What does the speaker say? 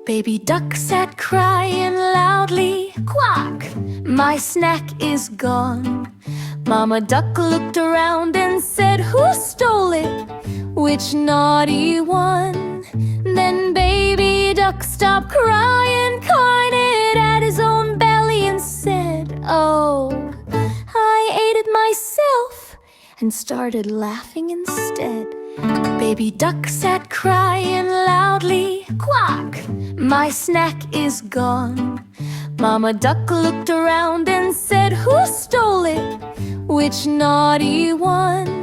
Baby duck sat crying loudly, quack! My snack is gone. Mama duck looked around and said, who stole it? Which naughty one? Then baby duck stopped crying, pointed at his own belly and said, oh, I ate it myself, and started laughing instead. Baby duck sat crying loudly, quack! My snack is gone. Mama duck looked around and said, who stole it? Which naughty one?